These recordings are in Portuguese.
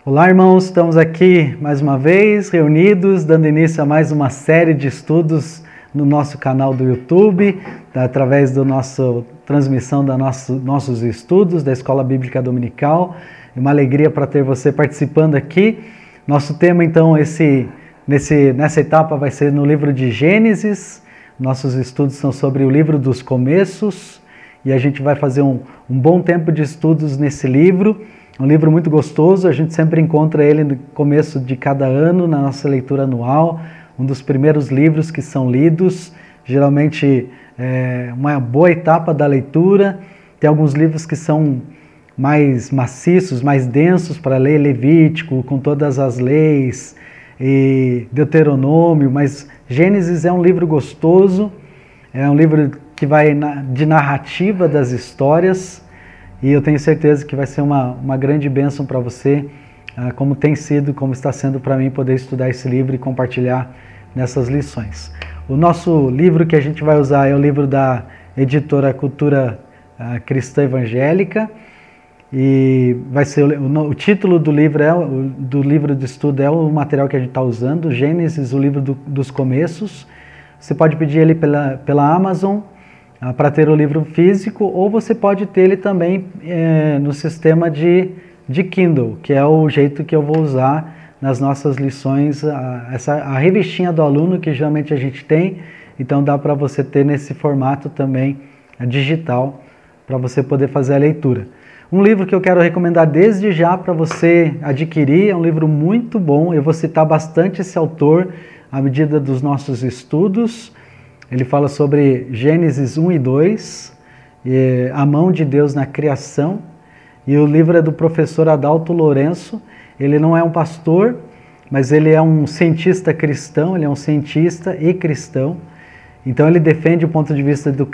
Olá, irmãos, estamos aqui mais uma vez reunidos, dando início a mais uma série de estudos no nosso canal do YouTube, através da nossa transmissão dos nossos estudos da Escola Bíblica Dominical. É uma alegria para ter você participando aqui. Nosso tema, então, nessa etapa vai ser no livro de Gênesis. Nossos estudos são sobre o livro dos começos e a gente vai fazer um bom tempo de estudos nesse livro. Um livro muito gostoso, a gente sempre encontra ele no começo de cada ano, na nossa leitura anual, um dos primeiros livros que são lidos, geralmente é uma boa etapa da leitura. Tem alguns livros que são mais maciços, mais densos para ler, Levítico, com todas as leis, e Deuteronômio, mas Gênesis é um livro gostoso, é um livro que vai de narrativa das histórias, e eu tenho certeza que vai ser uma grande bênção para você, como tem sido, como está sendo para mim poder estudar esse livro e compartilhar nessas lições. O nosso livro que a gente vai usar é o livro da editora Cultura Cristã Evangélica, e vai ser o título do livro de estudo é o material que a gente está usando, Gênesis, o livro dos começos. Você pode pedir ele pela Amazon, para ter o livro físico, ou você pode ter ele também no sistema de Kindle, que é o jeito que eu vou usar nas nossas lições, a revistinha do aluno que geralmente a gente tem, então dá para você ter nesse formato também digital, para você poder fazer a leitura. Um livro que eu quero recomendar desde já para você adquirir, é um livro muito bom, eu vou citar bastante esse autor à medida dos nossos estudos. Ele fala sobre Gênesis 1 e 2, a mão de Deus na criação, e o livro é do professor Adalto Lourenço. Ele não é um pastor, mas ele é um cientista cristão, ele é um cientista e cristão, então ele defende o ponto de vista do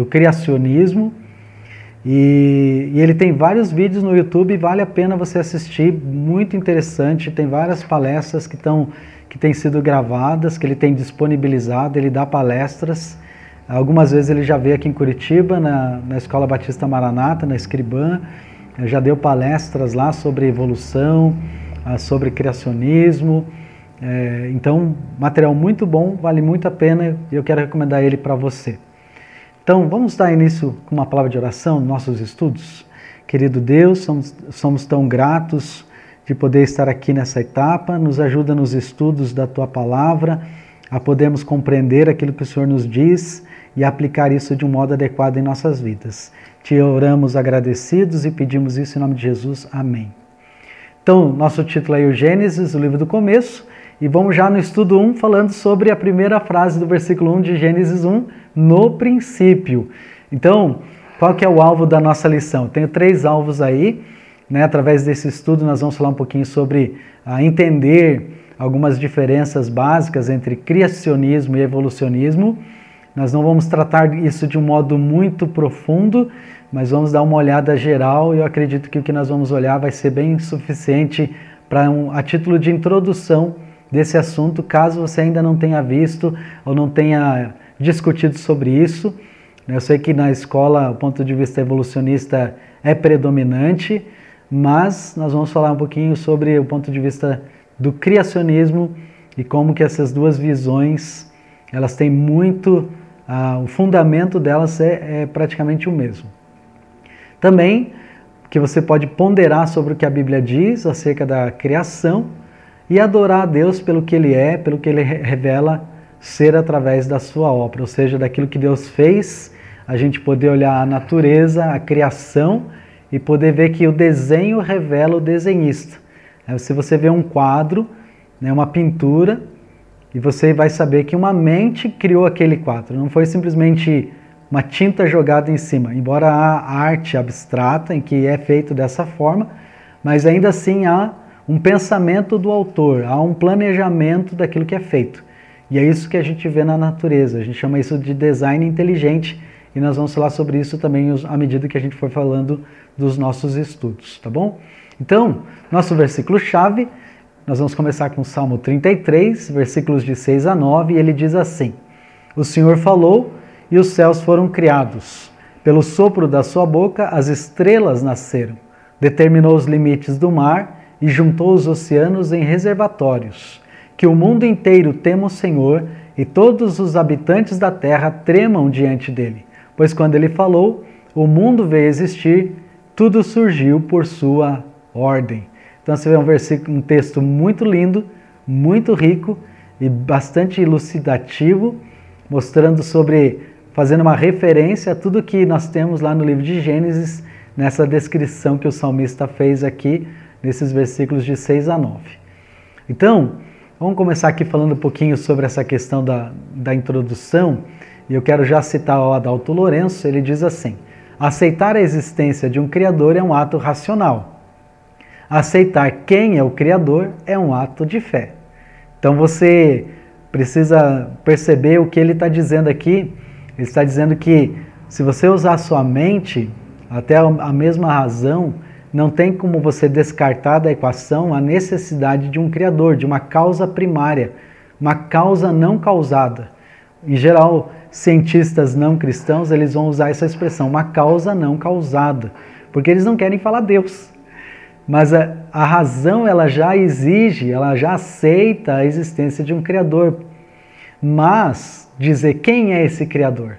criacionismo, e ele tem vários vídeos no YouTube, vale a pena você assistir, muito interessante, tem várias palestras que têm sido gravadas, que ele tem disponibilizado, ele dá palestras, algumas vezes ele já veio aqui em Curitiba, na Escola Batista Maranata, na Escribã, já deu palestras lá sobre evolução, sobre criacionismo, então material muito bom, vale muito a pena, e eu quero recomendar ele para você. Então, vamos dar início com uma palavra de oração nos nossos estudos? Querido Deus, somos tão gratos de poder estar aqui nessa etapa, nos ajuda nos estudos da Tua Palavra, a podermos compreender aquilo que o Senhor nos diz e aplicar isso de um modo adequado em nossas vidas. Te oramos agradecidos e pedimos isso em nome de Jesus. Amém. Então, nosso título é o Gênesis, o livro do começo, e vamos já no estudo 1, falando sobre a primeira frase do versículo 1 de Gênesis 1, no princípio. Então, qual que é o alvo da nossa lição? Eu tenho 3 alvos aí, né? Através desse estudo nós vamos falar um pouquinho sobre entender algumas diferenças básicas entre criacionismo e evolucionismo. Nós não vamos tratar isso de um modo muito profundo, mas vamos dar uma olhada geral, e eu acredito que o que nós vamos olhar vai ser bem suficiente para a título de introdução desse assunto, caso você ainda não tenha visto ou não tenha discutido sobre isso. Eu sei que na escola o ponto de vista evolucionista é predominante, mas nós vamos falar um pouquinho sobre o ponto de vista do criacionismo e como que essas duas visões, elas têm muito, o fundamento delas é praticamente o mesmo. Também que você pode ponderar sobre o que a Bíblia diz acerca da criação e adorar a Deus pelo que Ele é, pelo que Ele revela ser através da sua obra, ou seja, daquilo que Deus fez, a gente poder olhar a natureza, a criação e poder ver que o desenho revela o desenhista. Se você vê um quadro, uma pintura, e você vai saber que uma mente criou aquele quadro, não foi simplesmente uma tinta jogada em cima, embora a arte abstrata em que é feito dessa forma, mas ainda assim há um pensamento do autor, há um planejamento daquilo que é feito. E é isso que a gente vê na natureza, a gente chama isso de design inteligente, e nós vamos falar sobre isso também à medida que a gente for falando dos nossos estudos, tá bom? Então, nosso versículo-chave, nós vamos começar com o Salmo 33, versículos de 6 a 9, e ele diz assim: O Senhor falou e os céus foram criados, Pelo sopro da sua boca, as estrelas nasceram. Determinou os limites do mar e juntou os oceanos em reservatórios. Que o mundo inteiro tema o Senhor e todos os habitantes da terra tremam diante dele. Pois quando ele falou, o mundo veio a existir, tudo surgiu por sua ordem. Então você vê um texto muito lindo, muito rico e bastante elucidativo, mostrando fazendo uma referência a tudo que nós temos lá no livro de Gênesis, nessa descrição que o salmista fez aqui, nesses versículos de 6 a 9. Então, vamos começar aqui falando um pouquinho sobre essa questão da introdução, e eu quero já citar o Adalto Lourenço. Ele diz assim: aceitar a existência de um Criador é um ato racional. Aceitar quem é o Criador é um ato de fé. Então você precisa perceber o que ele está dizendo aqui. Ele está dizendo que se você usar a sua mente, até a mesma razão, não tem como você descartar da equação a necessidade de um Criador, de uma causa primária, uma causa não causada. Em geral, cientistas não cristãos, eles vão usar essa expressão, uma causa não causada, porque eles não querem falar Deus. Mas a razão, ela já exige, ela já aceita a existência de um Criador. Mas dizer quem é esse Criador?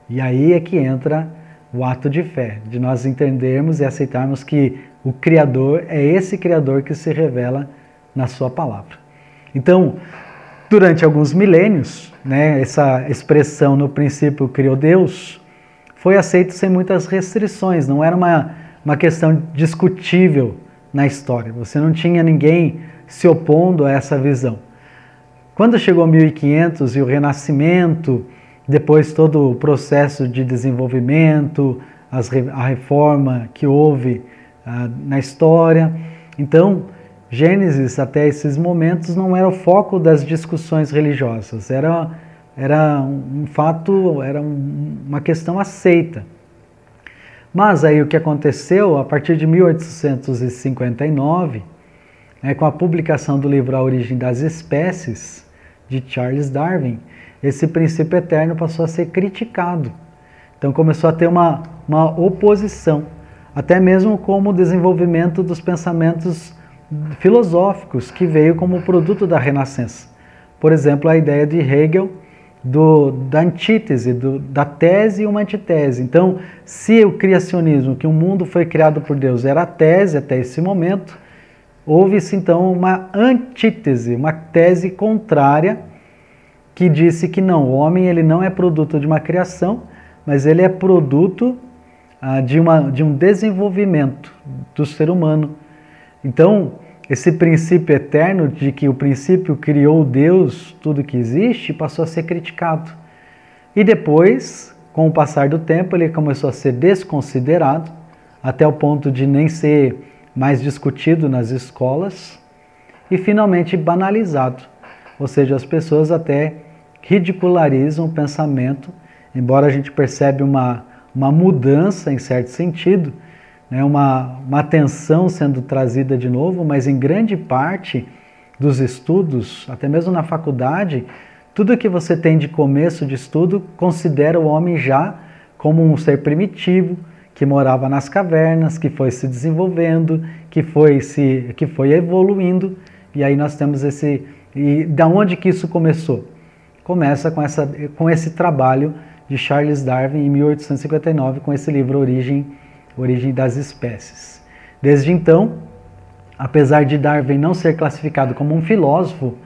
E aí é que entra o ato de fé, de nós entendermos e aceitarmos que o Criador é esse Criador que se revela na sua palavra. Então, durante alguns milênios, essa expressão no princípio criou Deus, foi aceito sem muitas restrições, não era uma questão discutível na história. Você não tinha ninguém se opondo a essa visão. Quando chegou 1500 e o Renascimento, depois todo o processo de desenvolvimento, a reforma que houve na história, então Gênesis até esses momentos não era o foco das discussões religiosas, era um fato, era uma questão aceita. Mas aí o que aconteceu, a partir de 1859, com a publicação do livro A Origem das Espécies, de Charles Darwin, esse princípio eterno passou a ser criticado. Então começou a ter uma oposição, até mesmo como o desenvolvimento dos pensamentos filosóficos que veio como produto da Renascença. Por exemplo, a ideia de Hegel da antítese, da tese e uma antitese. Então, se o criacionismo, que o mundo foi criado por Deus, era a tese até esse momento, houve-se então uma antítese, uma tese contrária, que disse que não, o homem ele não é produto de uma criação, mas ele é produto de um desenvolvimento do ser humano. Então, esse princípio eterno de que o princípio criou Deus, tudo que existe, passou a ser criticado. E depois, com o passar do tempo, ele começou a ser desconsiderado, até o ponto de nem ser mais discutido nas escolas, e finalmente banalizado. Ou seja, as pessoas até ridicularizam o pensamento, embora a gente percebe uma mudança em certo sentido, uma atenção sendo trazida de novo, mas em grande parte dos estudos, até mesmo na faculdade, tudo que você tem de começo de estudo considera o homem já como um ser primitivo, que morava nas cavernas, que foi se desenvolvendo, que foi evoluindo, e aí nós temos e da onde que isso começou? Começa com esse trabalho de Charles Darwin em 1859, com esse livro Origem das Espécies. Desde então, apesar de Darwin não ser classificado como um filósofo,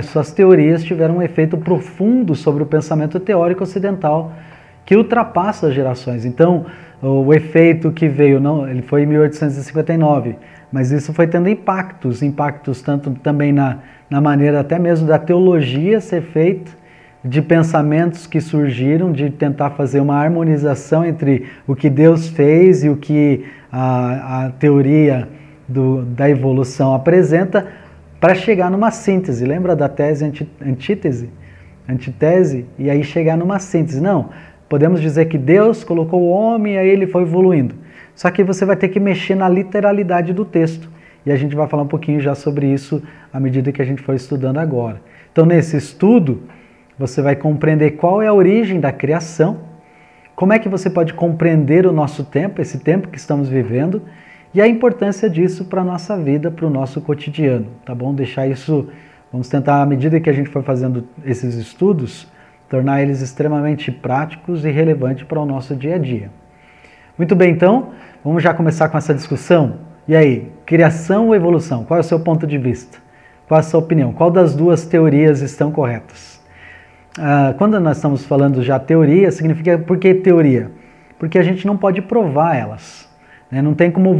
suas teorias tiveram um efeito profundo sobre o pensamento teórico ocidental que ultrapassa as gerações. Então, o efeito que veio, ele foi em 1859, mas isso foi tendo impactos tanto também na maneira até mesmo da teologia ser feita, de pensamentos que surgiram, de tentar fazer uma harmonização entre o que Deus fez e o que a teoria da evolução apresenta, para chegar numa síntese. Lembra da tese antítese? E aí chegar numa síntese. Não, podemos dizer que Deus colocou o homem e aí ele foi evoluindo. Só que você vai ter que mexer na literalidade do texto. E a gente vai falar um pouquinho já sobre isso à medida que a gente for estudando agora. Então, nesse estudo, você vai compreender qual é a origem da criação, como é que você pode compreender o nosso tempo, esse tempo que estamos vivendo, e a importância disso para a nossa vida, para o nosso cotidiano, tá bom? Deixar isso, vamos tentar, à medida que a gente for fazendo esses estudos, tornar eles extremamente práticos e relevantes para o nosso dia a dia. Muito bem, então, vamos já começar com essa discussão? E aí, criação ou evolução? Qual é o seu ponto de vista? Qual é a sua opinião? Qual das duas teorias estão corretas? Quando nós estamos falando já teoria, significa por que teoria? Porque a gente não pode provar elas. Né? Não tem como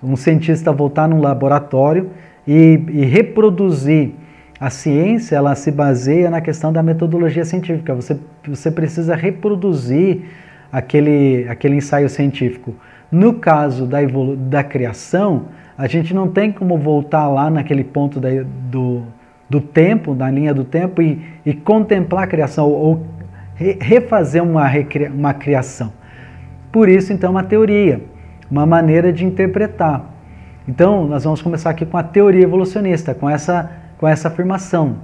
um cientista voltar num laboratório e reproduzir. A ciência, ela se baseia na questão da metodologia científica. Você precisa reproduzir aquele ensaio científico. No caso da criação, a gente não tem como voltar lá naquele ponto do tempo, na linha do tempo, e contemplar a criação, ou refazer uma criação. Por isso, então, uma teoria, uma maneira de interpretar. Então, nós vamos começar aqui com a teoria evolucionista, com essa afirmação.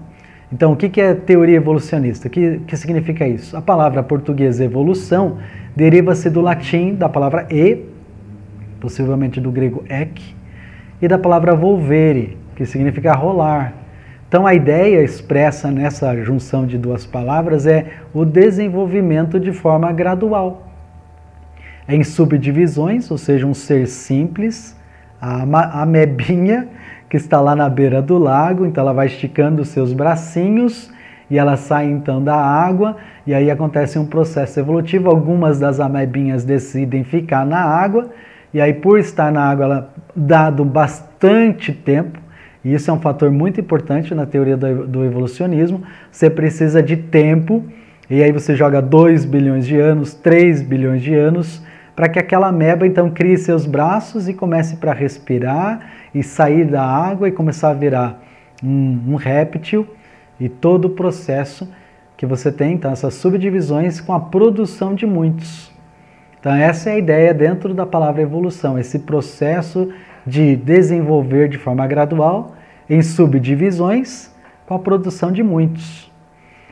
Então, o que é teoria evolucionista? O que significa isso? A palavra portuguesa evolução deriva-se do latim, da palavra e, possivelmente do grego ek, e da palavra volvere, que significa rolar. Então, a ideia expressa nessa junção de duas palavras é o desenvolvimento de forma gradual. Em subdivisões, ou seja, um ser simples, a amebinha, que está lá na beira do lago, então ela vai esticando os seus bracinhos e ela sai então da água, e aí acontece um processo evolutivo. Algumas das amebinhas decidem ficar na água, e aí por estar na água, ela dado bastante tempo, e isso é um fator muito importante na teoria do evolucionismo, você precisa de tempo, e aí você joga 2 bilhões de anos, 3 bilhões de anos, para que aquela ameba então crie seus braços e comece para respirar e sair da água e começar a virar um réptil, e todo o processo que você tem, então essas subdivisões com a produção de muitos. Então essa é a ideia dentro da palavra evolução, esse processo de desenvolver de forma gradual em subdivisões com a produção de muitos.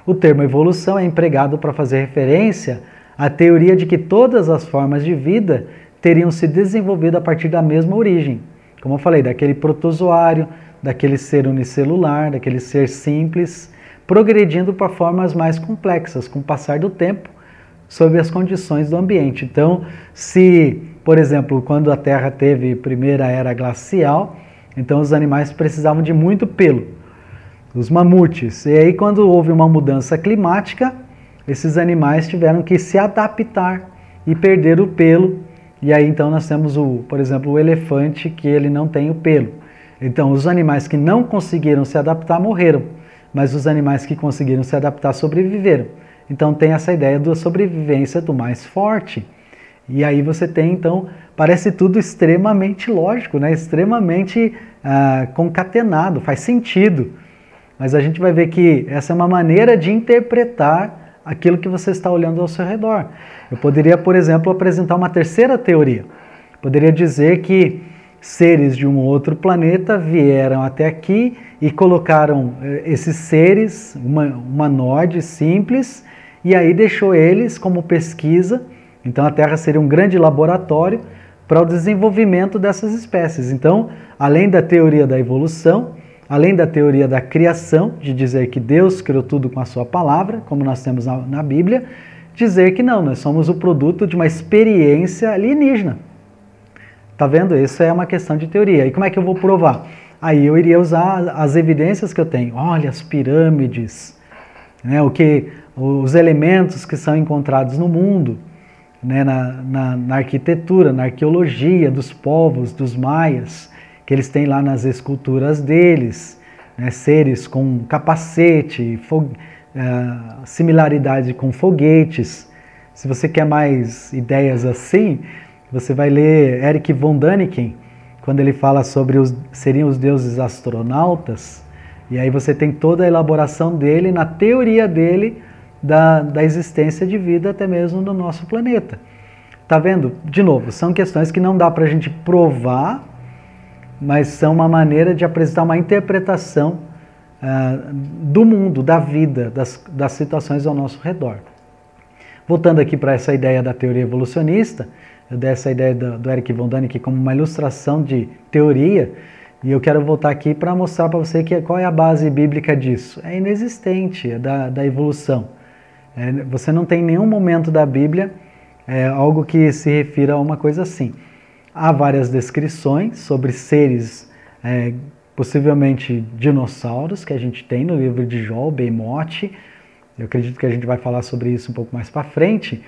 O termo evolução é empregado para fazer referência à teoria de que todas as formas de vida teriam se desenvolvido a partir da mesma origem. Como eu falei, daquele protozoário, daquele ser unicelular, daquele ser simples, progredindo para formas mais complexas, com o passar do tempo, sob as condições do ambiente. Então, se, por exemplo, quando a Terra teve a primeira era glacial, então os animais precisavam de muito pelo, os mamutes. E aí, quando houve uma mudança climática, esses animais tiveram que se adaptar e perder o pelo. E aí então nós temos, por exemplo, o elefante, que ele não tem o pelo. Então os animais que não conseguiram se adaptar morreram, mas os animais que conseguiram se adaptar sobreviveram. Então tem essa ideia da sobrevivência do mais forte. E aí você tem, então, parece tudo extremamente lógico, né? Extremamente concatenado, faz sentido. Mas a gente vai ver que essa é uma maneira de interpretar aquilo que você está olhando ao seu redor. Eu poderia, por exemplo, apresentar uma terceira teoria. Poderia dizer que seres de um outro planeta vieram até aqui e colocaram esses seres, humanoides simples, e aí deixou eles como pesquisa. Então a Terra seria um grande laboratório para o desenvolvimento dessas espécies. Então, além da teoria da evolução, além da teoria da criação, de dizer que Deus criou tudo com a sua palavra, como nós temos na Bíblia, dizer que não, nós somos o produto de uma experiência alienígena. Tá vendo? Isso é uma questão de teoria. E como é que eu vou provar? Aí eu iria usar as evidências que eu tenho. Olha, as pirâmides, né, os elementos que são encontrados no mundo, né, na arquitetura, na arqueologia dos povos, dos maias, que eles têm lá nas esculturas deles, né, seres com capacete, similaridade com foguetes. Se você quer mais ideias assim, você vai ler Erich von Däniken, quando ele fala sobre seriam os deuses astronautas, e aí você tem toda a elaboração dele, na teoria dele, da existência de vida até mesmo no nosso planeta. Tá vendo? De novo, são questões que não dá para a gente provar, mas são uma maneira de apresentar uma interpretação do mundo, da vida, das situações ao nosso redor. Voltando aqui para essa ideia da teoria evolucionista, eu dei essa ideia do Eric von Däniken como uma ilustração de teoria, e eu quero voltar aqui para mostrar para você qual é a base bíblica disso. É inexistente, é da evolução. Você não tem nenhum momento da Bíblia algo que se refira a uma coisa assim. Há várias descrições sobre seres, possivelmente dinossauros, que a gente tem no livro de Jó, Behemoth. Eu acredito que a gente vai falar sobre isso um pouco mais para frente,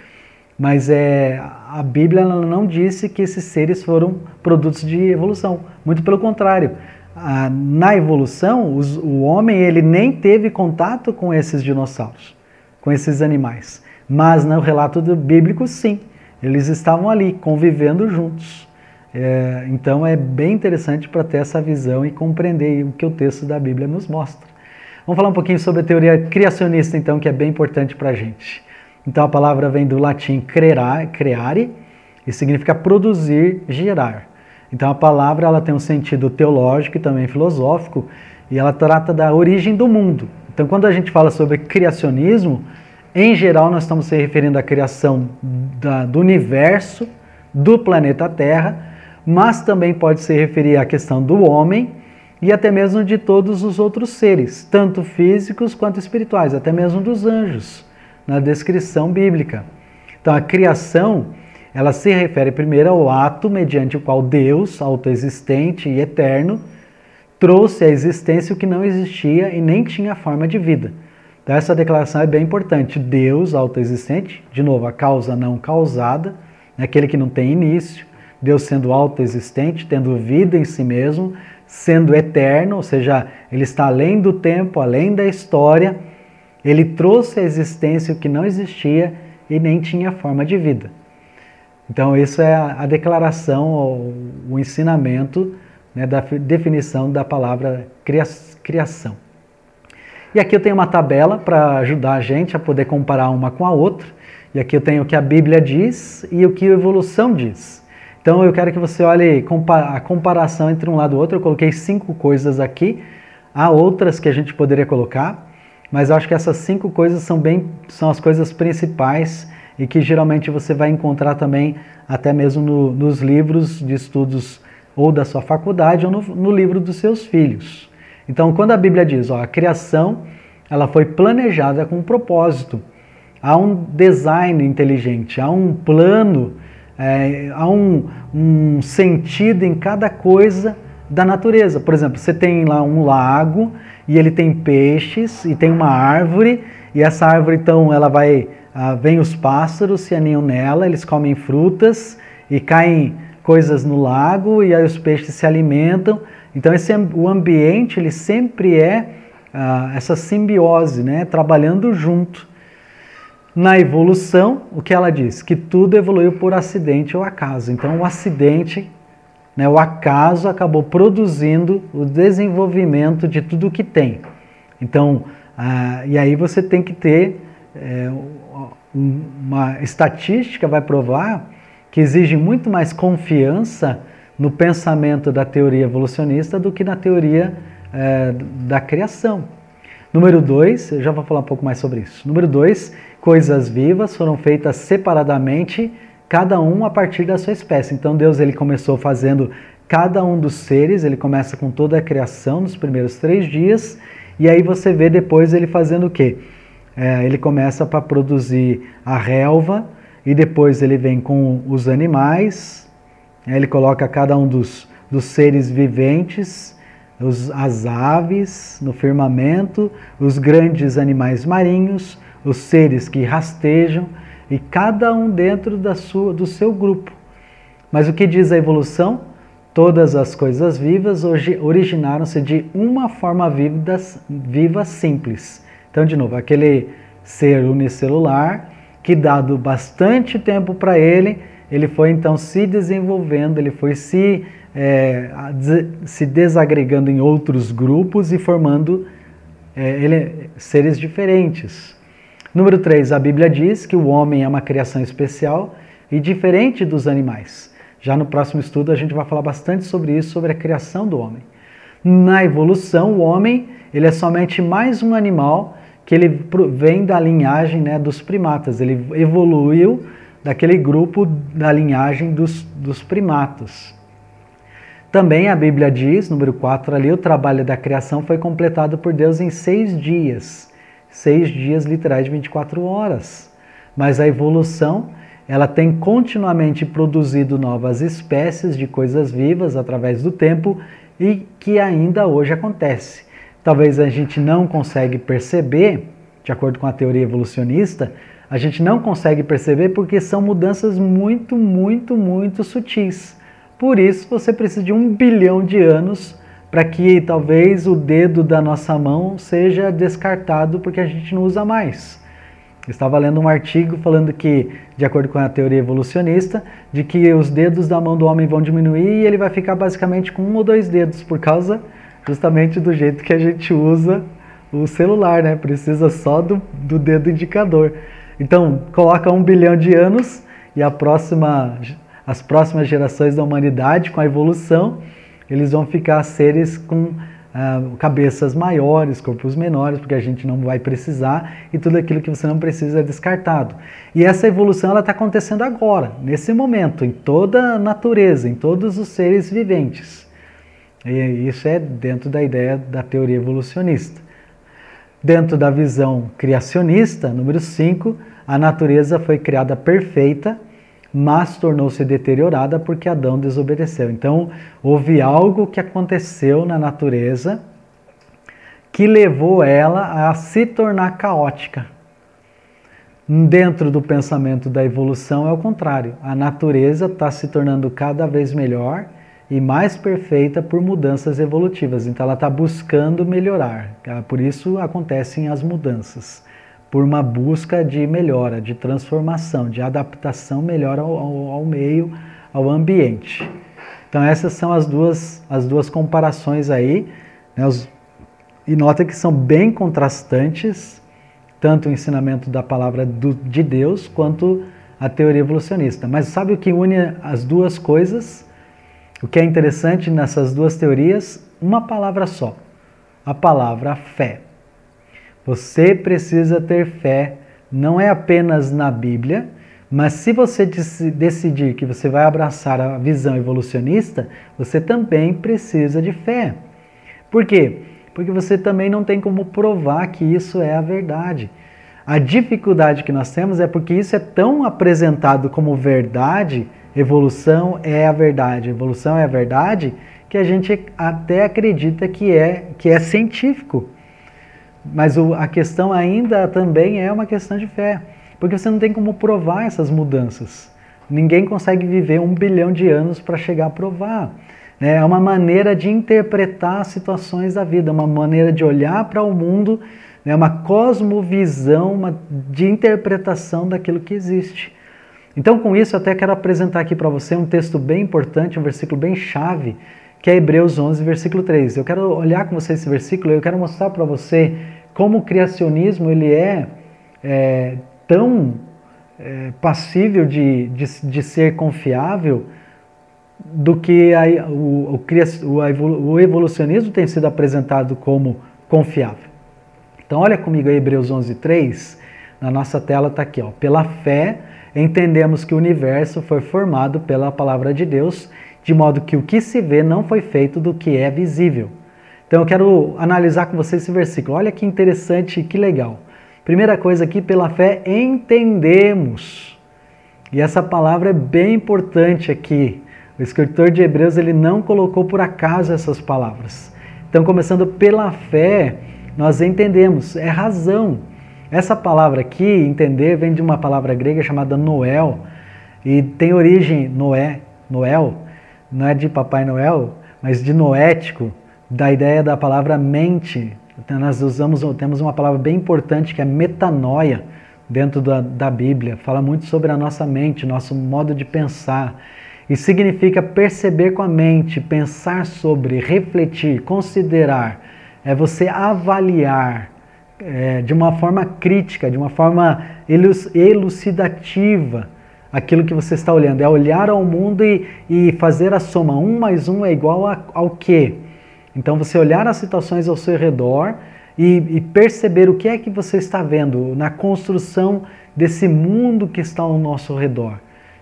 mas a Bíblia não disse que esses seres foram produtos de evolução. Muito pelo contrário. Na evolução, o homem ele nem teve contato com esses dinossauros, com esses animais. Mas no relato bíblico, sim. Eles estavam ali, convivendo juntos. Então é bem interessante para ter essa visão e compreender o que o texto da Bíblia nos mostra. Vamos falar um pouquinho sobre a teoria criacionista, então, que é bem importante para a gente. Então a palavra vem do latim creare, e significa produzir, gerar. Então a palavra ela tem um sentido teológico e também filosófico, e ela trata da origem do mundo. Então quando a gente fala sobre criacionismo, em geral nós estamos se referindo à criação do universo, do planeta Terra, mas também pode se referir à questão do homem e até mesmo de todos os outros seres, tanto físicos quanto espirituais, até mesmo dos anjos, na descrição bíblica. Então a criação, ela se refere primeiro ao ato mediante o qual Deus, autoexistente e eterno, trouxe à existência o que não existia e nem tinha forma de vida. Então essa declaração é bem importante. Deus, autoexistente, de novo, a causa não causada, aquele que não tem início, Deus sendo autoexistente, tendo vida em si mesmo, sendo eterno, ou seja, ele está além do tempo, além da história, ele trouxe à existência o que não existia e nem tinha forma de vida. Então isso é a declaração, o ensinamento, né, da definição da palavra criação. E aqui eu tenho uma tabela para ajudar a gente a poder comparar uma com a outra, e aqui eu tenho o que a Bíblia diz e o que a evolução diz. Então eu quero que você olhe a comparação entre um lado e o outro. Eu coloquei 5 coisas aqui, há outras que a gente poderia colocar, mas eu acho que essas 5 coisas são as coisas principais e que geralmente você vai encontrar também até mesmo nos livros de estudos ou da sua faculdade ou no livro dos seus filhos. Então quando a Bíblia diz, a criação ela foi planejada com um propósito, há um design inteligente, há um plano, há um sentido em cada coisa da natureza. Por exemplo, você tem lá um lago e ele tem peixes e tem uma árvore, e essa árvore então vem os pássaros, se aninham nela, eles comem frutas e caem coisas no lago e aí os peixes se alimentam. Então o ambiente ele sempre essa simbiose, né, trabalhando junto. Na evolução, o que ela diz? Que tudo evoluiu por acidente ou acaso. Então o acidente, né, o acaso acabou produzindo o desenvolvimento de tudo o que tem. Então, e aí você tem que ter uma estatística, vai provar que exige muito mais confiança no pensamento da teoria evolucionista do que na teoria da criação. Número 2, eu já vou falar um pouco mais sobre isso. Número 2, coisas vivas foram feitas separadamente, cada um a partir da sua espécie. Então Deus ele começou fazendo cada um dos seres, ele começa com toda a criação nos primeiros 3 dias, e aí você vê depois ele fazendo o quê? Ele começa para produzir a relva, e depois ele vem com os animais, ele coloca cada um dos seres viventes, as aves no firmamento, os grandes animais marinhos, os seres que rastejam, e cada um dentro do seu grupo. Mas o que diz a evolução? Todas as coisas vivas originaram-se de uma forma viva simples. Então, de novo, aquele ser unicelular que, dado bastante tempo para ele foi então se desenvolvendo, ele foi se desagregando em outros grupos e formando seres diferentes. Número 3, a Bíblia diz que o homem é uma criação especial e diferente dos animais. Já no próximo estudo a gente vai falar bastante sobre isso, sobre a criação do homem. Na evolução, o homem ele é somente mais um animal que ele vem da linhagem, né, dos primatas. Ele evoluiu daquele grupo da linhagem dos primatas. Também a Bíblia diz, número 4 ali, o trabalho da criação foi completado por Deus em 6 dias. 6 dias literais de 24 horas. Mas a evolução, ela tem continuamente produzido novas espécies de coisas vivas através do tempo e que ainda hoje acontece. Talvez a gente não consegue perceber, de acordo com a teoria evolucionista, a gente não consegue perceber porque são mudanças muito, muito, muito sutis. Por isso você precisa de 1 bilhão de anos para que talvez o dedo da nossa mão seja descartado porque a gente não usa mais. Eu estava lendo um artigo falando que, de acordo com a teoria evolucionista, de que os dedos da mão do homem vão diminuir e ele vai ficar basicamente com 1 ou 2 dedos, por causa justamente do jeito que a gente usa o celular, né? Precisa só do dedo indicador. Então, coloca 1 bilhão de anos e as próximas gerações da humanidade, com a evolução, eles vão ficar seres com cabeças maiores, corpos menores, porque a gente não vai precisar e tudo aquilo que você não precisa é descartado. E essa evolução está acontecendo agora, nesse momento, em toda a natureza, em todos os seres viventes. E isso é dentro da ideia da teoria evolucionista. Dentro da visão criacionista, número 5, a natureza foi criada perfeita, mas tornou-se deteriorada porque Adão desobedeceu. Então, houve algo que aconteceu na natureza que levou ela a se tornar caótica. Dentro do pensamento da evolução é o contrário. A natureza está se tornando cada vez melhor e mais perfeita por mudanças evolutivas. Então, ela está buscando melhorar. Por isso acontecem as mudanças. Por uma busca de melhora, de transformação, de adaptação melhor ao meio, ao ambiente. Então essas são as duas comparações aí, né? E nota que são bem contrastantes, tanto o ensinamento da palavra de Deus, quanto a teoria evolucionista. Mas sabe o que une as duas coisas? O que é interessante nessas duas teorias? Uma palavra só, a palavra fé. Você precisa ter fé, não é apenas na Bíblia, mas se você decidir que você vai abraçar a visão evolucionista, você também precisa de fé. Por quê? Porque você também não tem como provar que isso é a verdade. A dificuldade que nós temos é porque isso é tão apresentado como verdade, evolução é a verdade, evolução é a verdade, que a gente até acredita que é científico. Mas a questão ainda também é uma questão de fé, porque você não tem como provar essas mudanças. Ninguém consegue viver 1 bilhão de anos para chegar a provar. É uma maneira de interpretar as situações da vida, uma maneira de olhar para o mundo, uma cosmovisão de interpretação daquilo que existe. Então, com isso, eu até quero apresentar aqui para você um texto bem importante, um versículo bem chave, que é Hebreus 11, versículo 3. Eu quero olhar com você esse versículo e eu quero mostrar para você como o criacionismo ele é tão passível de ser confiável do que o evolucionismo tem sido apresentado como confiável. Então, olha comigo aí Hebreus 11, 3. Na nossa tela está aqui, ó. Pela fé, entendemos que o universo foi formado pela palavra de Deus, de modo que o que se vê não foi feito do que é visível. Então eu quero analisar com você esse versículo. Olha que interessante e que legal. Primeira coisa aqui, pela fé entendemos. E essa palavra é bem importante aqui. O escritor de Hebreus ele não colocou por acaso essas palavras. Então, começando pela fé, nós entendemos, é razão. Essa palavra aqui, entender, vem de uma palavra grega chamada Noel, e tem origem, Noel, não é de Papai Noel, mas de noético, da ideia da palavra mente. Então, nós temos uma palavra bem importante que é metanoia, dentro da Bíblia. Fala muito sobre a nossa mente, nosso modo de pensar. E significa perceber com a mente, pensar sobre, refletir, considerar. É você avaliar de uma forma crítica, de uma forma elucidativa aquilo que você está olhando. É olhar ao mundo e fazer a soma. 1 mais 1 é igual ao quê? Então você olhar as situações ao seu redor e perceber o que é que você está vendo na construção desse mundo que está ao nosso redor.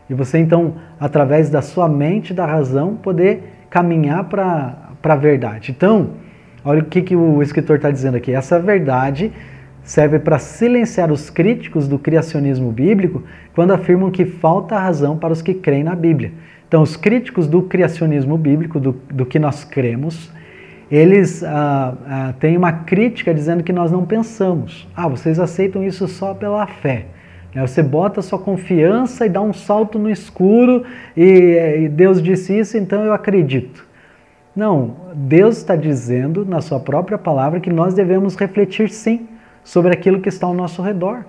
E você então, através da sua mente e da razão, poder caminhar para a verdade. Então, olha o que o escritor está dizendo aqui. Essa verdade serve para silenciar os críticos do criacionismo bíblico quando afirmam que falta razão para os que creem na Bíblia. Então, os críticos do criacionismo bíblico, do que nós cremos, eles têm uma crítica dizendo que nós não pensamos. Vocês aceitam isso só pela fé. Você bota sua confiança e dá um salto no escuro e Deus disse isso, então eu acredito. Não, Deus está dizendo na sua própria palavra que nós devemos refletir sim sobre aquilo que está ao nosso redor.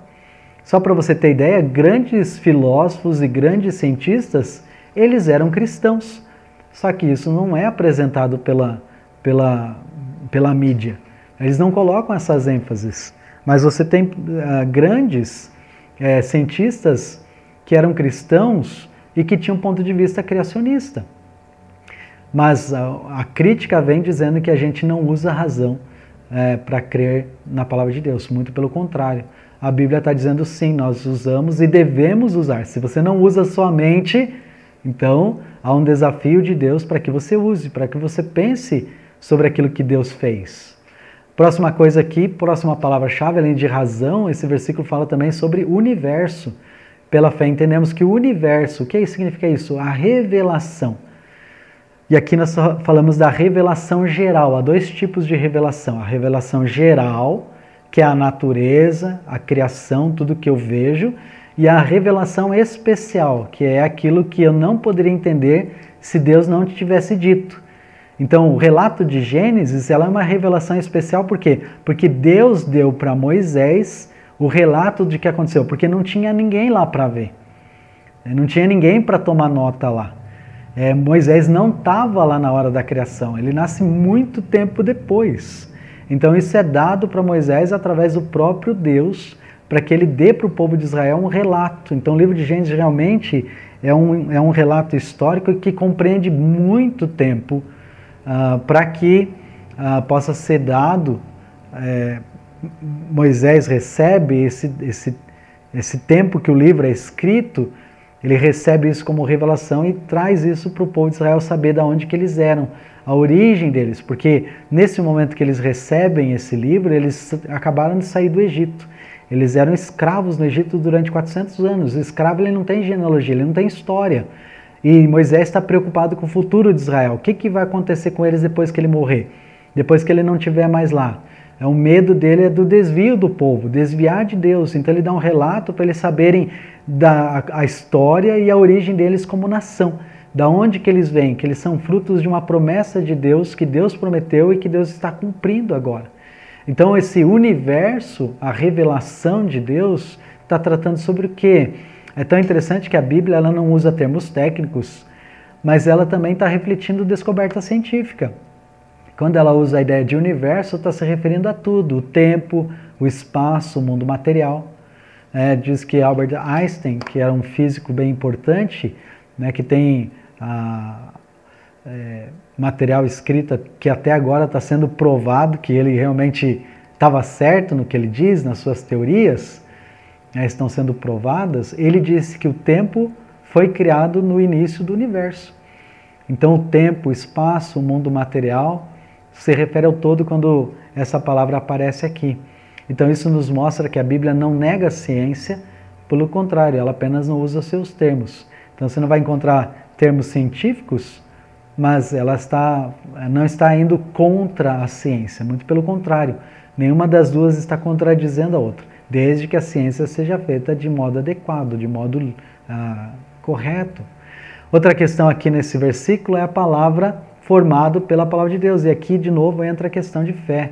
Só para você ter ideia, grandes filósofos e grandes cientistas, eles eram cristãos. Só que isso não é apresentado pela mídia. Eles não colocam essas ênfases. Mas você tem grandes cientistas que eram cristãos e que tinham um ponto de vista criacionista. Mas a crítica vem dizendo que a gente não usa a razão para crer na palavra de Deus. Muito pelo contrário. A Bíblia está dizendo sim, nós usamos e devemos usar. Se você não usa sua mente, então há um desafio de Deus para que você use, para que você pense sobre aquilo que Deus fez. Próxima coisa aqui, próxima palavra-chave, além de razão, esse versículo fala também sobre universo. Pela fé entendemos que o universo, o que significa isso? A revelação. E aqui nós falamos da revelação geral. Há dois tipos de revelação. A revelação geral, que é a natureza, a criação, tudo que eu vejo. E a revelação especial, que é aquilo que eu não poderia entender se Deus não te tivesse dito. Então, o relato de Gênesis, ela é uma revelação especial, por quê? Porque Deus deu para Moisés o relato de que aconteceu, porque não tinha ninguém lá para ver. Não tinha ninguém para tomar nota lá. Moisés não estava lá na hora da criação, ele nasce muito tempo depois. Então, isso é dado para Moisés através do próprio Deus, para que ele dê para o povo de Israel um relato. Então, o livro de Gênesis realmente é um relato histórico que compreende muito tempo, para que possa ser dado. Moisés recebe esse tempo que o livro é escrito, ele recebe isso como revelação e traz isso para o povo de Israel saber de onde que eles eram, a origem deles, porque nesse momento que eles recebem esse livro, eles acabaram de sair do Egito. Eles eram escravos no Egito durante 400 anos. O escravo ele não tem genealogia, ele não tem história. E Moisés está preocupado com o futuro de Israel. O que vai acontecer com eles depois que ele morrer? Depois que ele não estiver mais lá? O medo dele é do desvio do povo, desviar de Deus. Então ele dá um relato para eles saberem a história e a origem deles como nação. Da onde que eles vêm? Que eles são frutos de uma promessa de Deus, que Deus prometeu e que Deus está cumprindo agora. Então esse universo, a revelação de Deus, está tratando sobre o quê? É tão interessante que a Bíblia ela não usa termos técnicos, mas ela também está refletindo descoberta científica. Quando ela usa a ideia de universo, está se referindo a tudo, o tempo, o espaço, o mundo material. Diz que Albert Einstein, que era um físico bem importante, que tem material escrito que até agora está sendo provado que ele realmente estava certo no que ele diz, nas suas teorias, estão sendo provadas. Ele disse que o tempo foi criado no início do universo. Então o tempo, o espaço, o mundo material se refere ao todo quando essa palavra aparece aqui. Então isso nos mostra que a Bíblia não nega a ciência, pelo contrário, ela apenas não usa seus termos. Então você não vai encontrar termos científicos, mas ela não está indo contra a ciência, muito pelo contrário. Nenhuma das duas está contradizendo a outra, desde que a ciência seja feita de modo adequado, de modo correto. Outra questão aqui nesse versículo é a palavra formado pela palavra de Deus. E aqui, de novo, entra a questão de fé.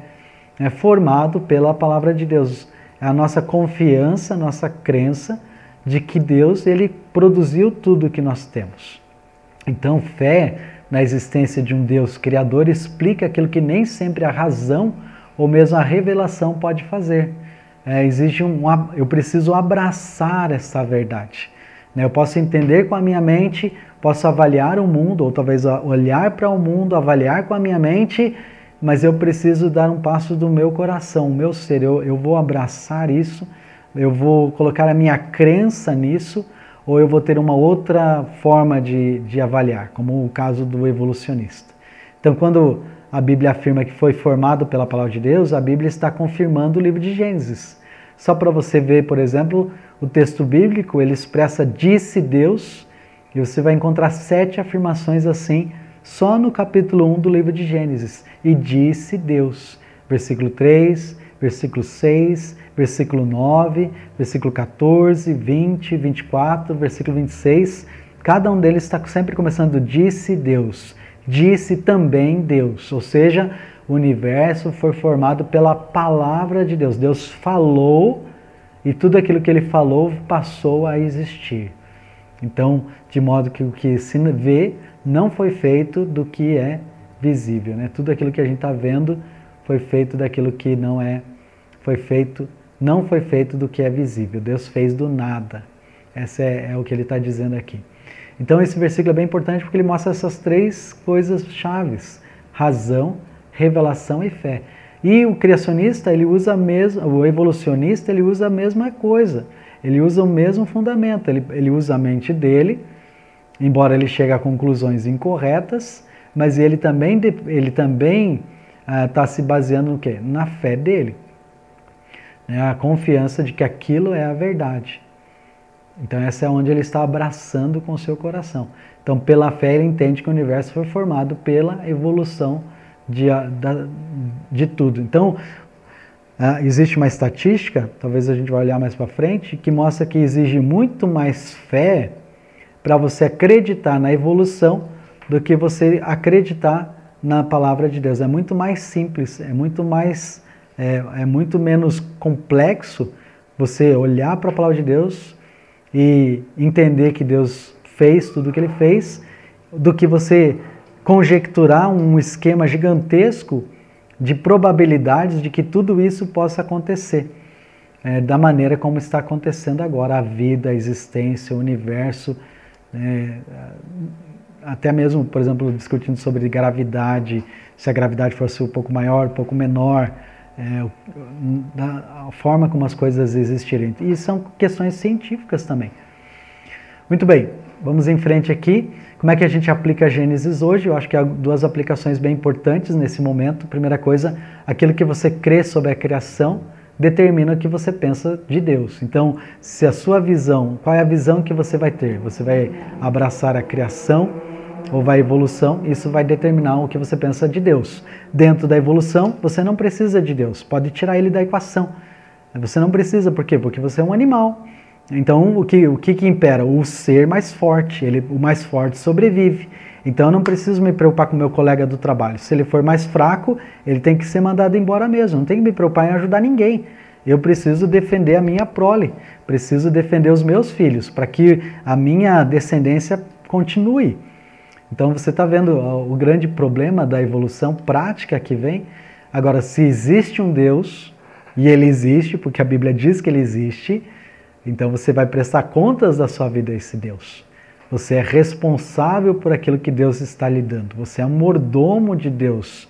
É formado pela palavra de Deus. É a nossa confiança, a nossa crença de que Deus ele produziu tudo o que nós temos. Então, fé na existência de um Deus criador explica aquilo que nem sempre a razão ou mesmo a revelação pode fazer. Eu preciso abraçar essa verdade. Eu posso entender com a minha mente, posso avaliar o mundo, ou talvez olhar para o mundo, avaliar com a minha mente mas eu preciso dar um passo do meu coração, o meu ser. Eu vou abraçar isso, eu vou colocar a minha crença nisso, ou eu vou ter uma outra forma de avaliar, como o caso do evolucionista. Então, quando a Bíblia afirma que foi formado pela palavra de Deus, a Bíblia está confirmando o livro de Gênesis. Só para você ver, por exemplo, o texto bíblico, ele expressa disse Deus, e você vai encontrar 7 afirmações assim, só no capítulo 1 do livro de Gênesis. E disse Deus, versículo 3, versículo 6, versículo 9, versículo 14, 20, 24, versículo 26. Cada um deles está sempre começando, disse Deus, disse também Deus. Ou seja, o universo foi formado pela palavra de Deus. Deus falou e tudo aquilo que ele falou passou a existir. Então, de modo que o que se vê não foi feito do que é visível, né? Tudo aquilo que a gente está vendo foi feito daquilo que não foi feito do que é visível. Deus fez do nada. Essa é o que ele está dizendo aqui. Então esse versículo é bem importante porque ele mostra essas 3 coisas chaves: razão, revelação e fé. E o criacionista, o evolucionista, ele usa a mesma coisa. Ele usa o mesmo fundamento. Ele usa a mente dele, embora ele chegue a conclusões incorretas, mas ele também está se baseando no quê? Na fé dele. A confiança de que aquilo é a verdade. Então essa é onde ele está abraçando com o seu coração. Então pela fé ele entende que o universo foi formado pela evolução de tudo. Então existe uma estatística, talvez a gente vai olhar mais para frente, que mostra que exige muito mais fé para você acreditar na evolução do que você acreditar na palavra de Deus. É muito mais simples, é muito menos complexo você olhar para a palavra de Deus e entender que Deus fez tudo o que ele fez, do que você conjecturar um esquema gigantesco de probabilidades de que tudo isso possa acontecer, da maneira como está acontecendo agora, a vida, a existência, o universo, até mesmo, por exemplo, discutindo sobre gravidade, se a gravidade fosse um pouco maior, um pouco menor, a forma como as coisas existirem. E são questões científicas também. Muito bem, vamos em frente aqui. Como é que a gente aplica Gênesis hoje? Eu acho que há 2 aplicações bem importantes nesse momento. Primeira coisa, aquilo que você crê sobre a criação determina o que você pensa de Deus. Então, se a sua visão, qual é a visão que você vai ter? Você vai abraçar a criação ou vai a evolução? Isso vai determinar o que você pensa de Deus. Dentro da evolução, você não precisa de Deus. Pode tirar ele da equação. Você não precisa, por quê? Porque você é um animal. Então, o que impera? O ser mais forte. O mais forte sobrevive. Então, eu não preciso me preocupar com o meu colega do trabalho. Se ele for mais fraco, ele tem que ser mandado embora mesmo. Não tem que me preocupar em ajudar ninguém. Eu preciso defender a minha prole. Preciso defender os meus filhos, para que a minha descendência continue. Então, você está vendo o grande problema da evolução prática que vem. Agora, se existe um Deus, e ele existe, porque a Bíblia diz que ele existe, então você vai prestar contas da sua vida a esse Deus. Você é responsável por aquilo que Deus está lhe dando. Você é um mordomo de Deus,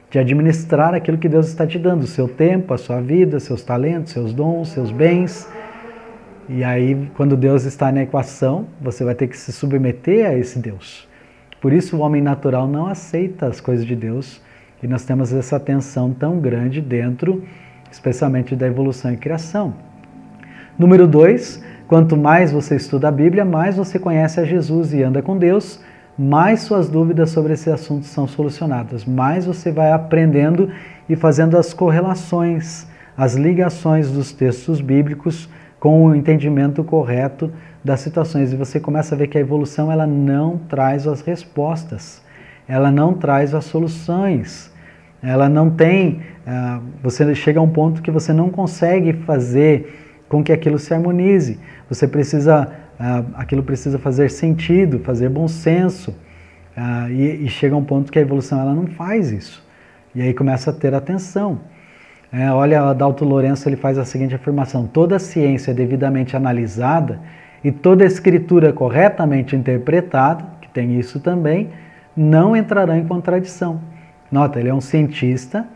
de administrar aquilo que Deus está te dando, o seu tempo, a sua vida, seus talentos, seus dons, seus bens. E aí, quando Deus está na equação, você vai ter que se submeter a esse Deus. Por isso o homem natural não aceita as coisas de Deus, e nós temos essa tensão tão grande dentro, especialmente da evolução e criação. Número 2, quanto mais você estuda a Bíblia, mais você conhece a Jesus e anda com Deus, mais suas dúvidas sobre esse assunto são solucionadas, mais você vai aprendendo e fazendo as correlações, as ligações dos textos bíblicos com o entendimento correto das situações. E você começa a ver que a evolução ela não traz as respostas, ela não traz as soluções, ela não tem... você chega a um ponto que você não consegue fazer com que aquilo se harmonize. Aquilo precisa fazer sentido, fazer bom senso. E chega a um ponto que a evolução ela não faz isso. E aí começa a ter atenção. Olha, Adalto Lourenço ele faz a seguinte afirmação: toda ciência devidamente analisada e toda escritura corretamente interpretada, que tem isso também, não entrará em contradição. Nota, ele é um cientista,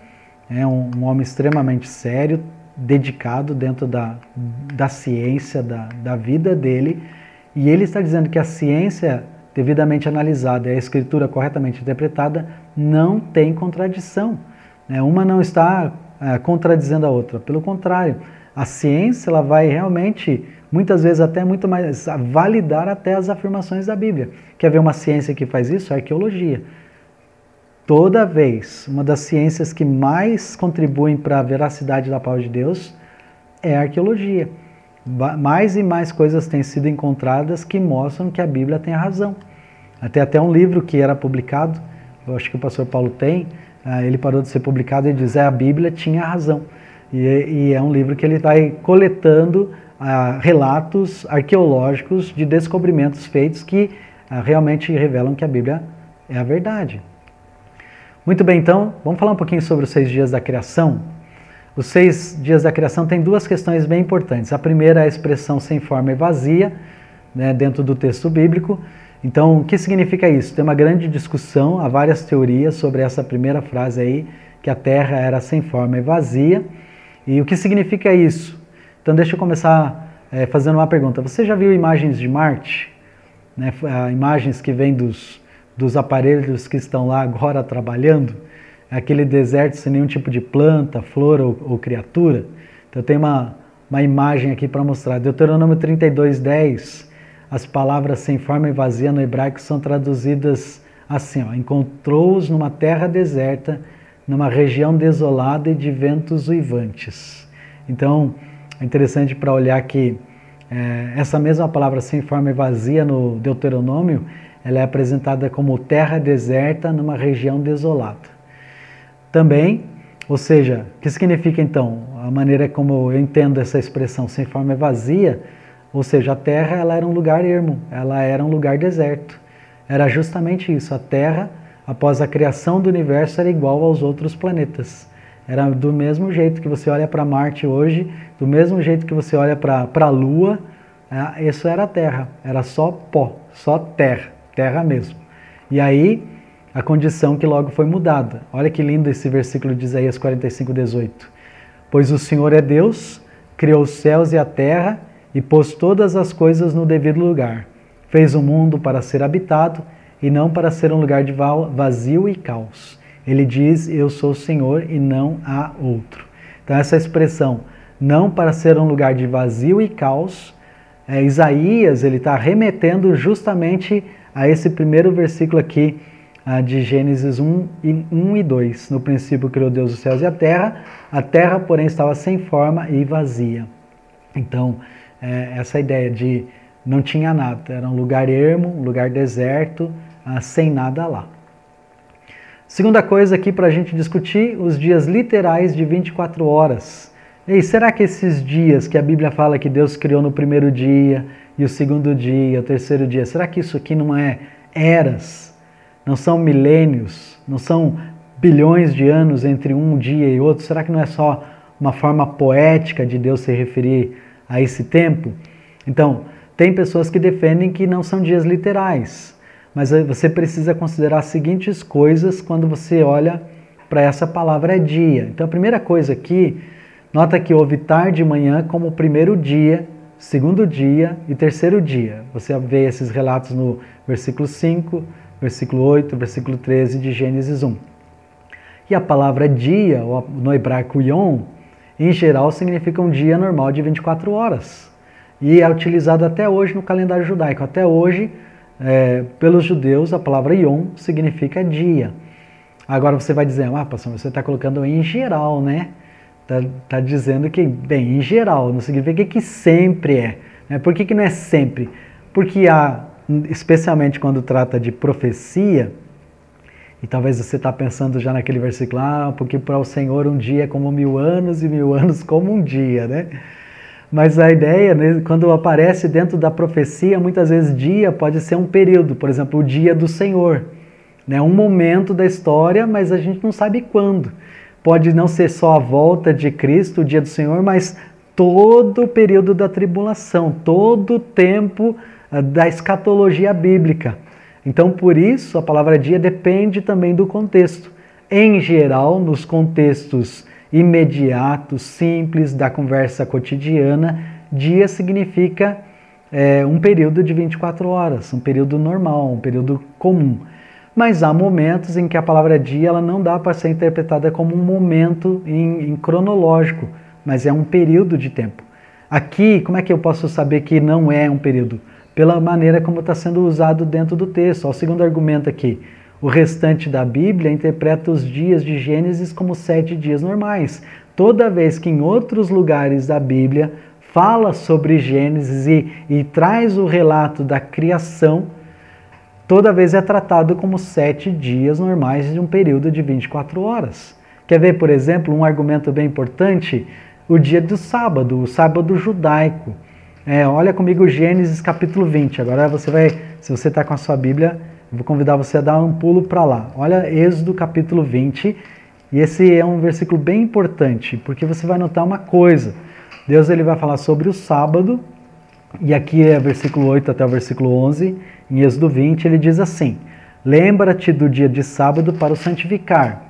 é um homem extremamente sério, dedicado dentro da ciência, da vida dele, e ele está dizendo que a ciência devidamente analisada e a escritura corretamente interpretada não tem contradição. Uma não está contradizendo a outra, pelo contrário, a ciência ela vai realmente, muitas vezes até muito mais, validar até as afirmações da Bíblia. Quer ver uma ciência que faz isso? A arqueologia. Toda vez, uma das ciências que mais contribuem para a veracidade da palavra de Deus é a arqueologia. Mais e mais coisas têm sido encontradas que mostram que a Bíblia tem razão. Até um livro que era publicado, eu acho que o pastor Paulo tem, ele parou de ser publicado e diz, a Bíblia tinha razão. E é um livro que ele vai coletando relatos arqueológicos de descobrimentos feitos que realmente revelam que a Bíblia é a verdade. Muito bem, então, vamos falar um pouquinho sobre os 6 dias da criação. Os 6 dias da criação têm 2 questões bem importantes. A primeira é a expressão sem forma e vazia, né, dentro do texto bíblico. Então, o que significa isso? Tem uma grande discussão, há várias teorias sobre essa primeira frase aí, que a terra era sem forma e vazia. E o que significa isso? Então, deixa eu começar fazendo uma pergunta. Você já viu imagens de Marte? Né, imagens que vêm dos aparelhos que estão lá agora trabalhando? Aquele deserto sem nenhum tipo de planta, flor ou criatura. Então, eu tenho uma imagem aqui para mostrar. Deuteronômio 32:10, as palavras sem forma e vazia no hebraico são traduzidas assim, encontrou-os numa terra deserta, numa região desolada e de ventos uivantes. Então, é interessante para olhar que essa mesma palavra sem forma e vazia no Deuteronômio, ela é apresentada como terra deserta numa região desolada. Também, ou seja, o que significa então? A maneira como eu entendo essa expressão sem forma e vazia, ou seja, a terra ela era um lugar ermo, ela era um lugar deserto. Era justamente isso, a terra, após a criação do universo, era igual aos outros planetas. Era do mesmo jeito que você olha para Marte hoje, do mesmo jeito que você olha para a Lua, isso era a Terra, era só pó, só terra, terra mesmo. E aí, a condição que logo foi mudada. Olha que lindo esse versículo de Isaías 45:18. Pois o Senhor é Deus, criou os céus e a terra e pôs todas as coisas no devido lugar. Fez o mundo para ser habitado e não para ser um lugar de vazio e caos. Ele diz, eu sou o Senhor e não há outro. Então essa expressão, não para ser um lugar de vazio e caos, Isaías ele está remetendo justamente a esse primeiro versículo aqui de Gênesis 1 e 2. No princípio criou Deus os céus e a terra porém estava sem forma e vazia. Então essa ideia de não tinha nada, era um lugar ermo, um lugar deserto, sem nada lá. Segunda coisa aqui para a gente discutir, os dias literais de 24 horas. E será que esses dias que a Bíblia fala que Deus criou no primeiro dia, e o segundo dia, o terceiro dia, será que isso aqui não é eras? Não são milênios? Não são bilhões de anos entre um dia e outro? Será que não é só uma forma poética de Deus se referir a esse tempo? Então, tem pessoas que defendem que não são dias literais. Mas você precisa considerar as seguintes coisas quando você olha para essa palavra dia. Então a primeira coisa aqui, nota que houve tarde e manhã como primeiro dia, segundo dia e terceiro dia. Você vê esses relatos no versículo 5, versículo 8, versículo 13 de Gênesis 1. E a palavra dia, no hebraico yom, em geral significa um dia normal de 24 horas. E é utilizado até hoje no calendário judaico. Até hoje, pelos judeus, a palavra yom significa dia. Agora você vai dizer, pastor, você está colocando em geral, né? Está dizendo que, bem, em geral, não significa que sempre é. Por que não é sempre? Porque especialmente quando trata de profecia, e talvez você está pensando já naquele versículo, porque para o Senhor um dia é como 1000 anos e 1000 anos como um dia, né? Mas a ideia, né, quando aparece dentro da profecia, muitas vezes dia pode ser um período, por exemplo, o dia do Senhor. Né, um momento da história, mas a gente não sabe quando. Pode não ser só a volta de Cristo, o dia do Senhor, mas todo o período da tribulação, todo o tempo da escatologia bíblica. Então, por isso, a palavra dia depende também do contexto. em geral, nos contextos imediatos, simples, da conversa cotidiana, dia significa um período de 24 horas, um período normal, um período comum. Mas há momentos em que a palavra dia ela não dá para ser interpretada como um momento em cronológico, mas é um período de tempo. Aqui, como é que eu posso saber que não é um período? Pela maneira como está sendo usado dentro do texto. O segundo argumento aqui, o restante da Bíblia interpreta os dias de Gênesis como 7 dias normais. Toda vez que em outros lugares da Bíblia fala sobre Gênesis e traz o relato da criação, toda vez é tratado como 7 dias normais de um período de 24 horas. Quer ver, por exemplo, um argumento bem importante? O dia do sábado, o sábado judaico. Olha comigo Gênesis capítulo 20. Agora você vai, se você está com a sua Bíblia, eu vou convidar você a dar um pulo para lá. Olha Êxodo capítulo 20. E esse é um versículo bem importante, porque você vai notar uma coisa. Deus ele vai falar sobre o sábado, e aqui é versículo 8 até o versículo 11, em Êxodo 20, ele diz assim: lembra-te do dia de sábado para o santificar.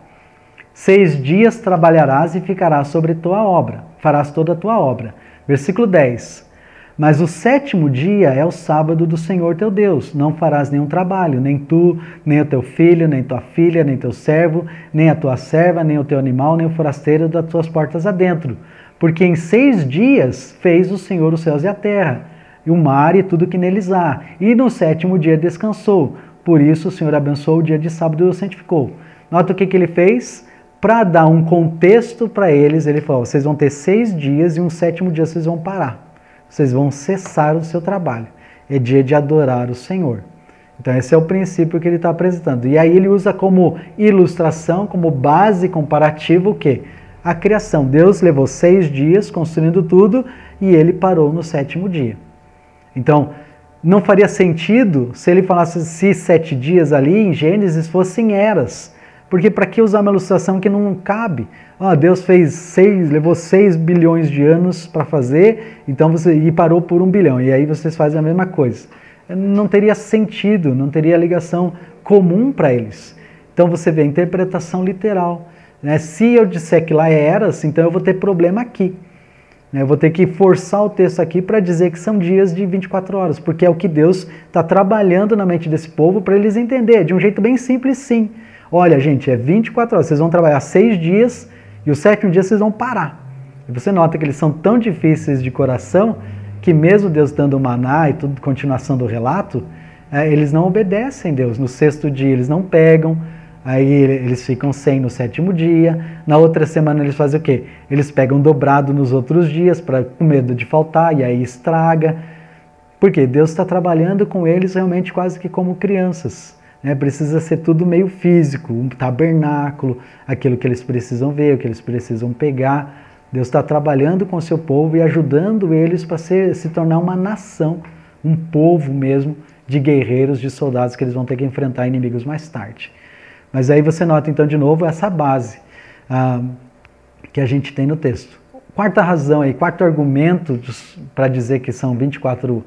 6 dias trabalharás e ficarás sobre tua obra, farás toda a tua obra. Versículo 10. Mas o 7º dia é o sábado do Senhor teu Deus. Não farás nenhum trabalho, nem tu, nem o teu filho, nem tua filha, nem teu servo, nem a tua serva, nem o teu animal, nem o forasteiro das tuas portas adentro. Porque em 6 dias fez o Senhor os céus e a terra, e o mar e tudo que neles há. E no 7º dia descansou. Por isso o Senhor abençoou o dia de sábado e o santificou. Nota o que ele fez? Para dar um contexto para eles, ele falou: vocês vão ter 6 dias e um 7º dia vocês vão parar. Vocês vão cessar o seu trabalho. É dia de adorar o Senhor. Então esse é o princípio que ele está apresentando. E aí ele usa como ilustração, como base comparativa o quê? A criação. Deus levou 6 dias construindo tudo e ele parou no 7º dia. Então, não faria sentido se ele falasse se 7 dias ali em Gênesis fossem eras. Porque para que usar uma ilustração que não cabe? Deus levou 6 bilhões de anos para fazer, e parou por 1 bilhão. E aí vocês fazem a mesma coisa. Não teria sentido, não teria ligação comum para eles. Então você vê a interpretação literal. Se eu disser que lá é eras, então eu vou ter problema aqui. Eu vou ter que forçar o texto aqui para dizer que são dias de 24 horas, porque é o que Deus está trabalhando na mente desse povo para eles entenderem, de um jeito bem simples, sim. Olha, gente, é 24 horas, vocês vão trabalhar 6 dias e o 7º dia vocês vão parar. E você nota que eles são tão difíceis de coração que mesmo Deus dando o maná e tudo, continuação do relato, eles não obedecem Deus. No 6º dia eles não pegam, aí eles ficam sem no 7º dia. Na outra semana eles fazem o quê? Eles pegam dobrado nos outros dias com medo de faltar e aí estraga. Porque Deus está trabalhando com eles realmente quase que como crianças. Precisa ser tudo meio físico, um tabernáculo, aquilo que eles precisam ver, o que eles precisam pegar. Deus está trabalhando com o seu povo e ajudando eles para se tornar uma nação, um povo mesmo de guerreiros, de soldados que eles vão ter que enfrentar inimigos mais tarde. Mas aí você nota então de novo essa base que a gente tem no texto. Quarta razão aí, quarto argumento para dizer que são 24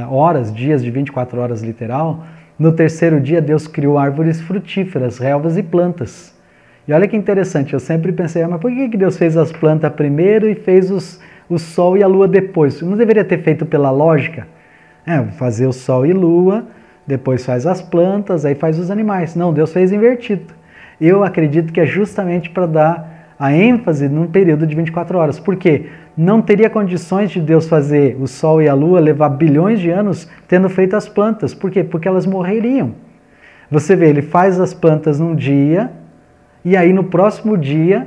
horas, dias de 24 horas literal. No 3º dia Deus criou árvores frutíferas, relvas e plantas. E olha que interessante, eu sempre pensei, mas por que Deus fez as plantas primeiro e fez o sol e a lua depois? Não deveria ter feito pela lógica? Fazer o sol e lua, depois faz as plantas, aí faz os animais. Não, Deus fez invertido. Eu acredito que é justamente para dar a ênfase num período de 24 horas. Por quê? Não teria condições de Deus fazer o sol e a lua levar bilhões de anos tendo feito as plantas. Por quê? Porque elas morreriam. Você vê, ele faz as plantas num dia e aí no próximo dia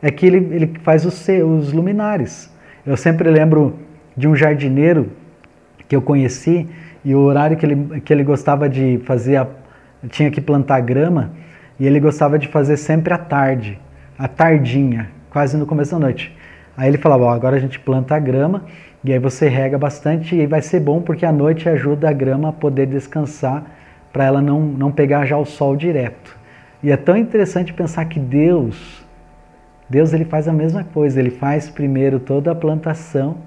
é que ele faz os luminares. Eu sempre lembro de um jardineiro que eu conheci e o horário que ele gostava de fazer, tinha que plantar grama e ele gostava de fazer sempre à tarde, à tardinha, quase no começo da noite. Aí ele falava, agora a gente planta a grama e aí você rega bastante e aí vai ser bom porque à noite ajuda a grama a poder descansar para ela não pegar já o sol direto. E é tão interessante pensar que Deus ele faz a mesma coisa, ele faz primeiro toda a plantação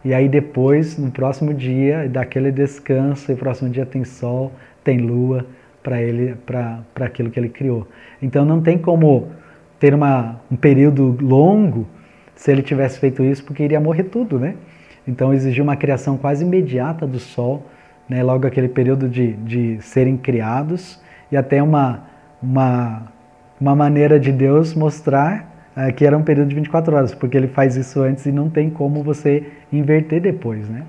e aí depois, no próximo dia, dá aquele descanso e no próximo dia tem sol, tem lua, para aquilo que ele criou. Então não tem como ter um período longo se ele tivesse feito isso, porque iria morrer tudo, né? Então exigiu uma criação quase imediata do Sol, né? Logo aquele período de serem criados, e até uma maneira de Deus mostrar que era um período de 24 horas, porque ele faz isso antes e não tem como você inverter depois, né?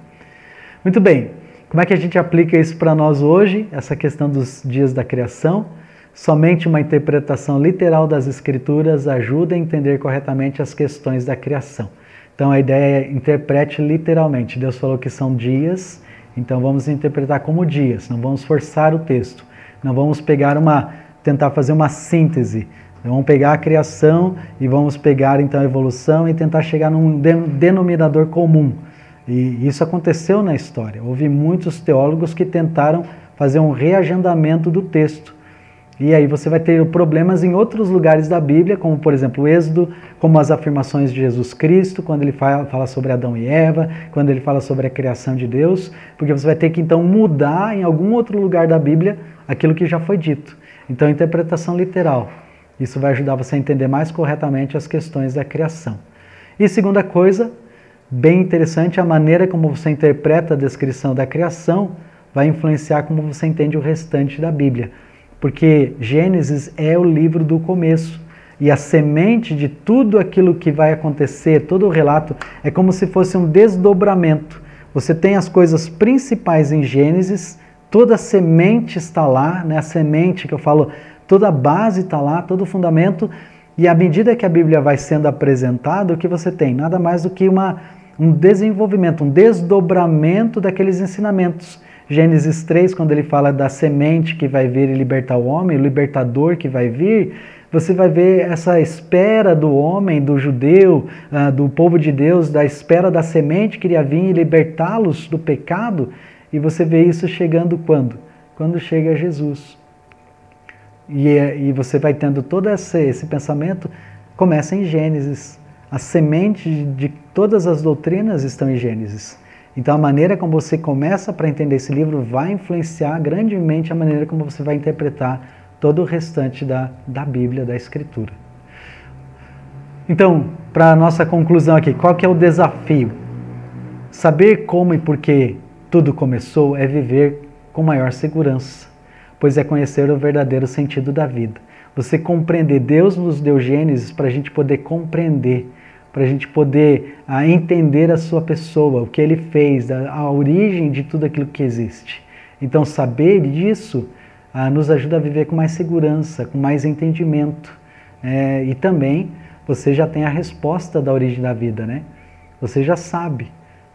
Muito bem, como é que a gente aplica isso para nós hoje, essa questão dos dias da criação? Somente uma interpretação literal das Escrituras ajuda a entender corretamente as questões da criação. Então a ideia é interprete literalmente. Deus falou que são dias, então vamos interpretar como dias, não vamos forçar o texto, não vamos tentar fazer uma síntese. Vamos pegar a criação e vamos pegar então a evolução e tentar chegar num denominador comum. E isso aconteceu na história. Houve muitos teólogos que tentaram fazer um reagendamento do texto. E aí você vai ter problemas em outros lugares da Bíblia, como por exemplo o Êxodo, como as afirmações de Jesus Cristo, quando ele fala sobre Adão e Eva, quando ele fala sobre a criação de Deus, porque você vai ter que então mudar em algum outro lugar da Bíblia aquilo que já foi dito. Então interpretação literal. Isso vai ajudar você a entender mais corretamente as questões da criação. E segunda coisa, bem interessante, a maneira como você interpreta a descrição da criação vai influenciar como você entende o restante da Bíblia. Porque Gênesis é o livro do começo. E a semente de tudo aquilo que vai acontecer, todo o relato, é como se fosse um desdobramento. Você tem as coisas principais em Gênesis, toda a semente está lá, né? A semente que eu falo, toda a base está lá, todo o fundamento, e à medida que a Bíblia vai sendo apresentada, o que você tem? Nada mais do que um desenvolvimento, um desdobramento daqueles ensinamentos. Gênesis 3, quando ele fala da semente que vai vir e libertar o homem, o libertador que vai vir, você vai ver essa espera do homem, do judeu, do povo de Deus, da espera da semente que iria vir e libertá-los do pecado, e você vê isso chegando quando? Quando chega Jesus. E você vai tendo todo esse pensamento, começa em Gênesis. A semente de todas as doutrinas estão em Gênesis. Então a maneira como você começa para entender esse livro vai influenciar grandemente a maneira como você vai interpretar todo o restante da Bíblia, da Escritura. Então, para a nossa conclusão aqui, qual que é o desafio? Saber como e por que tudo começou é viver com maior segurança, pois é conhecer o verdadeiro sentido da vida. Você compreender, Deus nos deu Gênesis para a gente poder compreender, para a gente poder entender a sua pessoa, o que ele fez, a origem de tudo aquilo que existe. Então saber disso nos ajuda a viver com mais segurança, com mais entendimento. E também você já tem a resposta da origem da vida, né? Você já sabe,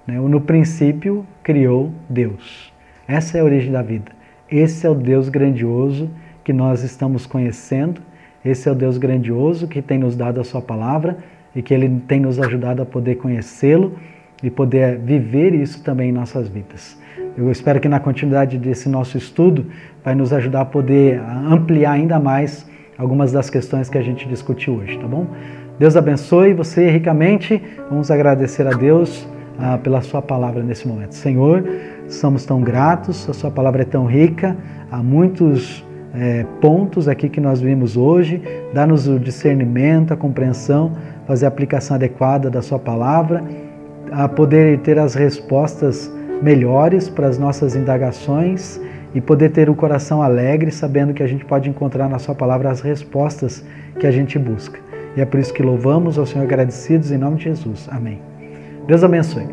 né? No princípio criou Deus. Essa é a origem da vida. Esse é o Deus grandioso que nós estamos conhecendo, esse é o Deus grandioso que tem nos dado a sua palavra e que Ele tem nos ajudado a poder conhecê-lo e poder viver isso também em nossas vidas. Eu espero que na continuidade desse nosso estudo vai nos ajudar a poder ampliar ainda mais algumas das questões que a gente discutiu hoje, tá bom? Deus abençoe você ricamente, vamos agradecer a Deus pela sua palavra nesse momento. Senhor, somos tão gratos, a sua palavra é tão rica, há muitos pontos aqui que nós vimos hoje, dá-nos o discernimento, a compreensão, fazer a aplicação adequada da sua palavra, a poder ter as respostas melhores para as nossas indagações e poder ter o coração alegre, sabendo que a gente pode encontrar na sua palavra as respostas que a gente busca. E é por isso que louvamos ao Senhor agradecidos em nome de Jesus. Amém. Deus abençoe.